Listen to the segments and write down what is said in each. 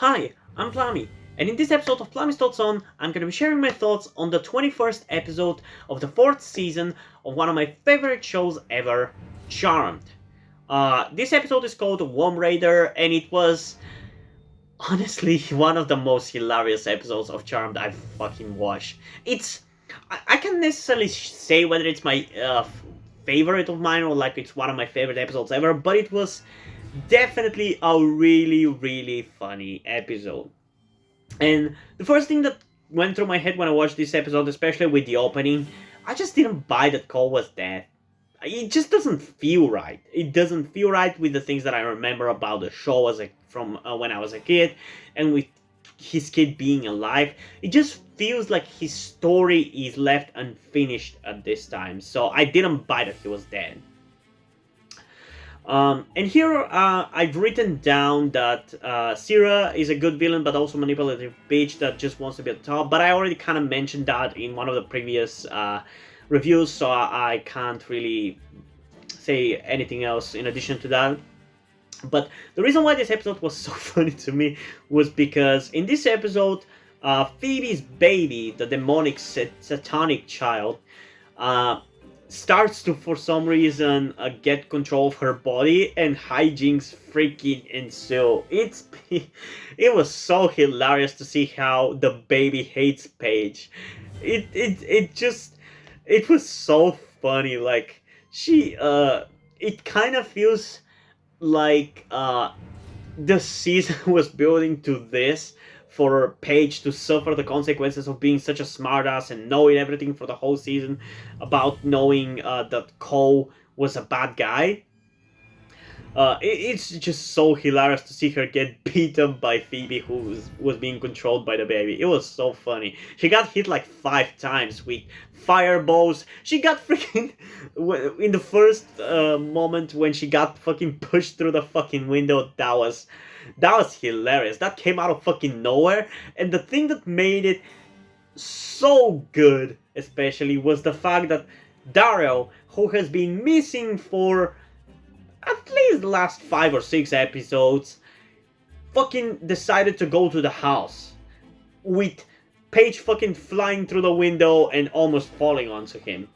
Hi, I'm Plami, and in this episode of Plami's Thoughts On, I'm going to be sharing my thoughts on the 21st episode of the 4th season of one of my favorite shows ever, Charmed. This episode is called Womb Raider, and it was honestly one of the most hilarious episodes of Charmed I've fucking watched. I can't necessarily say whether it's my favorite of mine or like it's one of my favorite episodes ever, but it was definitely a really, really funny episode. And the first thing that went through my head when I watched this episode, especially with the opening, I just didn't buy that Cole was dead. It just doesn't feel right. It doesn't feel right with the things that I remember about the show from when I was a kid, and with his kid being alive. It just feels like his story is left unfinished at this time. So I didn't buy that he was dead. And here I've written down that Syrah is a good villain, but also manipulative bitch that just wants to be at the top. But I already kind of mentioned that in one of the previous reviews, so I can't really say anything else in addition to that. But the reason why this episode was so funny to me was because in this episode, Phoebe's baby, the demonic satanic child, starts to, for some reason, get control of her body, and hijinks freaking ensue. It was so hilarious to see how the baby hates Paige. It was so funny. Like it kind of feels like the season was building to this for Paige to suffer the consequences of being such a smartass and knowing everything for the whole season about knowing that Cole was a bad guy. It's just so hilarious to see her get beaten by Phoebe, who was being controlled by the baby. It was so funny. She got hit like 5 times with fireballs. She got freaking in the first moment when she got fucking pushed through the fucking window. That was hilarious. That came out of fucking nowhere. And the thing that made it so good, especially, was the fact that Daryl, who has been missing for at least the last 5 or 6 episodes, fucking decided to go to the house with Paige fucking flying through the window and almost falling onto him.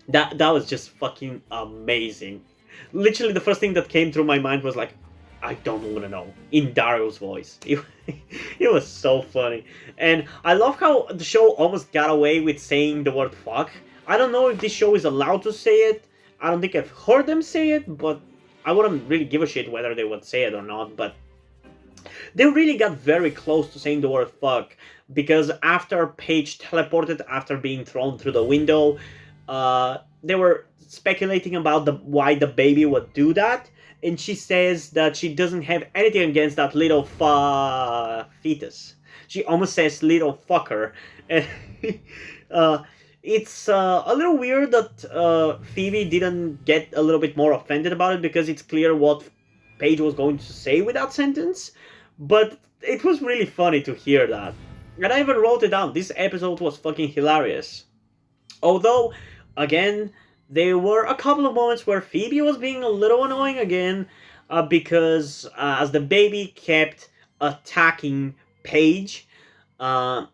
That was just fucking amazing. Literally, the first thing that came through my mind was like, I don't want to know, in Daryl's voice. It was so funny. And I love how the show almost got away with saying the word fuck. I don't know if this show is allowed to say it. I don't think I've heard them say it, but I wouldn't really give a shit whether they would say it or not. But they really got very close to saying the word fuck, because after Paige teleported after being thrown through the window, they were speculating about why the baby would do that, and she says that she doesn't have anything against that little fetus. She almost says little fucker. And it's a little weird that Phoebe didn't get a little bit more offended about it, because it's clear what Paige was going to say with that sentence. But it was really funny to hear that. And I even wrote it down. This episode was fucking hilarious. Although, again, there were a couple of moments where Phoebe was being a little annoying again, because as the baby kept attacking Paige, there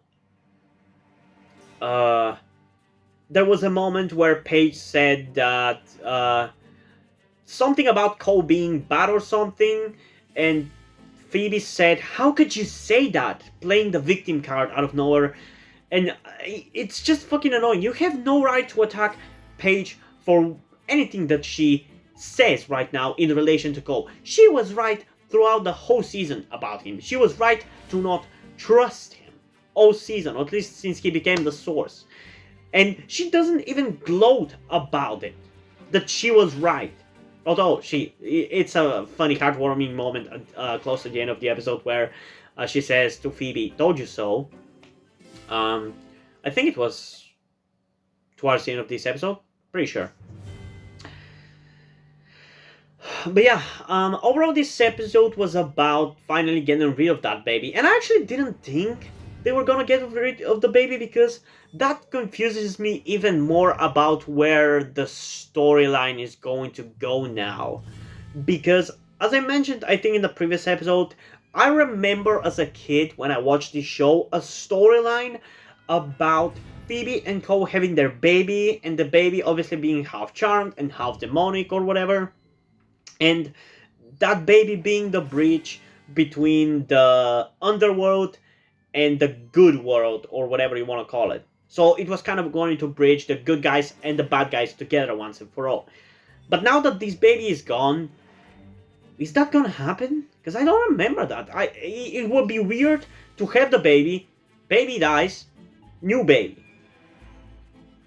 was a moment where Paige said that something about Cole being bad or something, and Phoebe said, "How could you say that?" playing the victim card out of nowhere. And it's just fucking annoying. You have no right to attack Paige for anything that she says right now in relation to Cole. She was right throughout the whole season about him. She was right to not trust him all season, or at least since he became the source. And she doesn't even gloat about it, that she was right. Although it's a funny, heartwarming moment close to the end of the episode where she says to Phoebe, "Told you so." I think it was towards the end of this episode. Pretty sure. But yeah, overall this episode was about finally getting rid of that baby. And I actually didn't think they were gonna get rid of the baby, because that confuses me even more about where the storyline is going to go now. Because, as I mentioned, I think in the previous episode, I remember as a kid when I watched this show a storyline about Phoebe and Cole having their baby, and the baby obviously being half charmed and half demonic or whatever, and that baby being the bridge between the underworld and the good world, or whatever you want to call it. So it was kind of going to bridge the good guys and the bad guys together once and for all. But now that this baby is gone, is that gonna happen? Because I don't remember that. It would be weird to have the baby dies, new baby.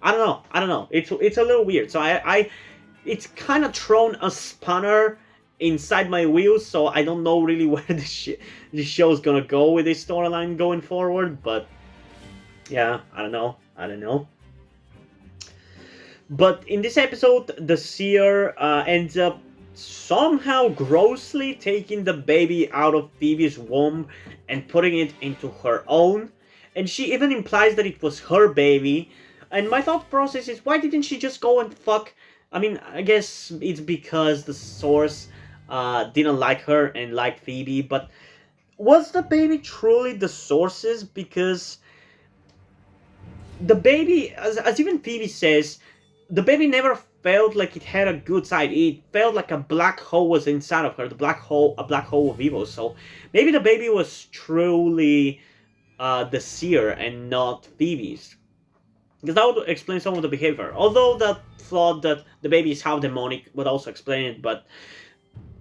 I don't know. It's a little weird. So it's kind of thrown a spanner inside my wheels. So I don't know really where the show's gonna go with this storyline going forward. But yeah, I don't know. But in this episode, the seer ends up somehow grossly taking the baby out of Phoebe's womb and putting it into her own. And she even implies that it was her baby. And my thought process is, why didn't she just go and fuck? I mean, I guess it's because the source didn't like her and liked Phoebe. But was the baby truly the source's? Because the baby, as even Phoebe says, the baby never felt like it had a good side. It felt like a black hole was inside of her, a black hole of evil. So maybe the baby was truly the seer and not Phoebe's. Because that would explain some of the behavior. Although that thought that the baby is half demonic would also explain it. But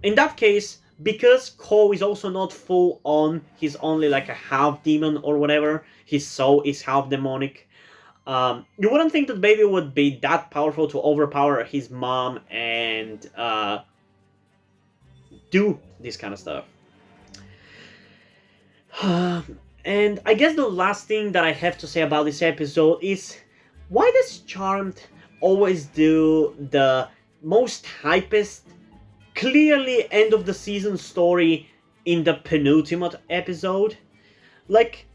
in that case, because Cole is also not full on, he's only like a half demon or whatever, his soul is half demonic. You wouldn't think that baby would be that powerful to overpower his mom and do this kind of stuff. And I guess the last thing that I have to say about this episode is, why does Charmed always do the most hypest, clearly end of the season story in the penultimate episode? Like,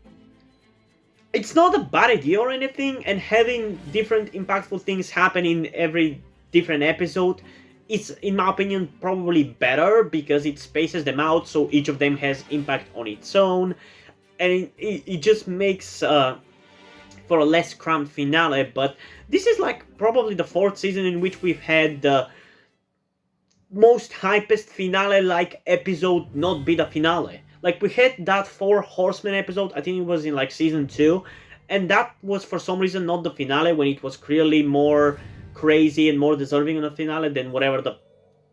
it's not a bad idea or anything, and having different impactful things happen in every different episode is, in my opinion, probably better because it spaces them out so each of them has impact on its own, and it just makes for a less cramped finale. But this is like probably the fourth season in which we've had the most hypest finale like episode not be the finale. Like, we had that Four Horsemen episode, I think it was in like season 2, and that was for some reason not the finale, when it was clearly more crazy and more deserving of a finale than whatever the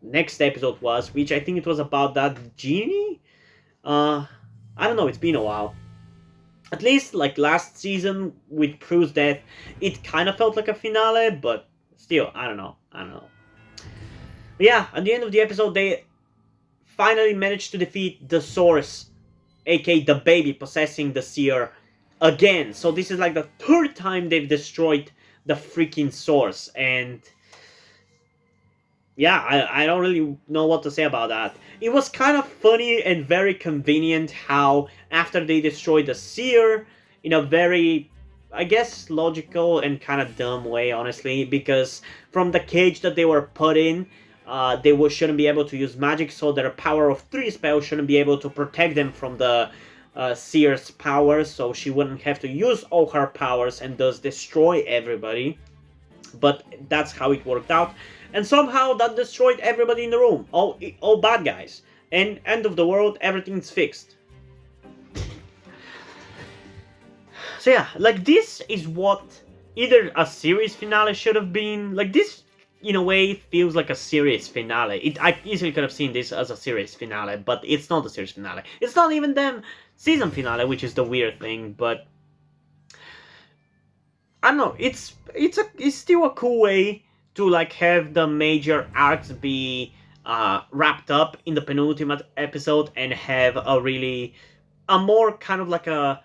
next episode was, which I think it was about that genie? I don't know, it's been a while. At least, like last season with Prue's death, it kind of felt like a finale, but still, I don't know. But yeah, at the end of the episode, they finally managed to defeat the source, aka the baby possessing the seer, again. So this is like the third time they've destroyed the freaking source, and yeah, I don't really know what to say about that. It was kind of funny and very convenient how after they destroyed the seer, in a very, I guess, logical and kind of dumb way, honestly, because from the cage that they were put in, they shouldn't be able to use magic, so their power of 3 spell shouldn't be able to protect them from the seer's powers, so she wouldn't have to use all her powers and thus destroy everybody. But that's how it worked out, and somehow that destroyed everybody in the room, all bad guys, and end of the world, everything's fixed. So yeah, like, this is what either a series finale should have been. Like, this in a way feels like a series finale. I easily could have seen this as a series finale, but it's not a series finale. It's not even the season finale, which is the weird thing. But I don't know. It's still a cool way to like have the major arcs be wrapped up in the penultimate episode and have a more kind of like a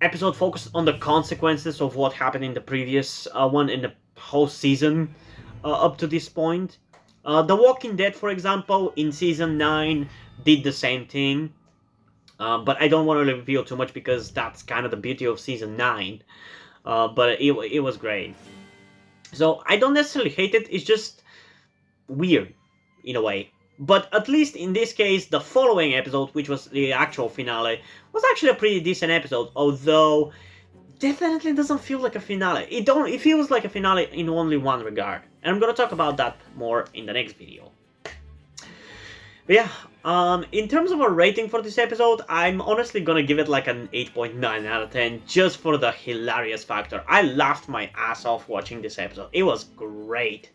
episode focused on the consequences of what happened in the previous one in the whole season. Up to this point. The Walking Dead, for example, in season 9 did the same thing. But I don't want to reveal too much because that's kind of the beauty of season 9. But it was great. So I don't necessarily hate it, it's just weird in a way. But at least in this case, the following episode, which was the actual finale, was actually a pretty decent episode, although definitely doesn't feel like a finale. It feels like a finale in only one regard. And I'm gonna talk about that more in the next video. But yeah, in terms of a rating for this episode, I'm honestly gonna give it like an 8.9 out of 10, just for the hilarious factor. I laughed my ass off watching this episode. It was great.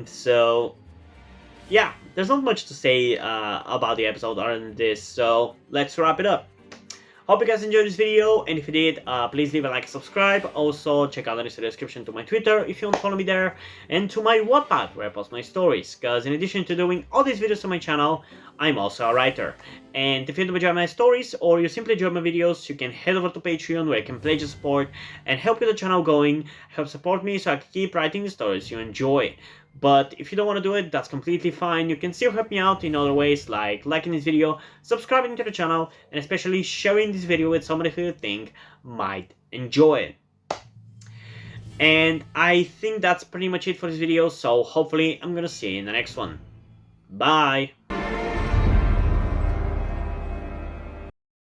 So yeah, there's not much to say about the episode other than this, so let's wrap it up. Hope you guys enjoyed this video, and if you did, please leave a like and subscribe. Also, check out the description to my Twitter if you want to follow me there, and to my Wattpad where I post my stories, because in addition to doing all these videos on my channel, I'm also a writer. And if you do enjoy my stories, or you simply enjoy my videos, you can head over to Patreon where you can pledge your support and help get the channel going, help support me so I can keep writing the stories you enjoy. But if you don't want to do it, that's completely fine. You can still help me out in other ways, like liking this video, subscribing to the channel, and especially sharing this video with somebody who you think might enjoy it. And I think that's pretty much it for this video, so hopefully I'm gonna see you in the next one. Bye!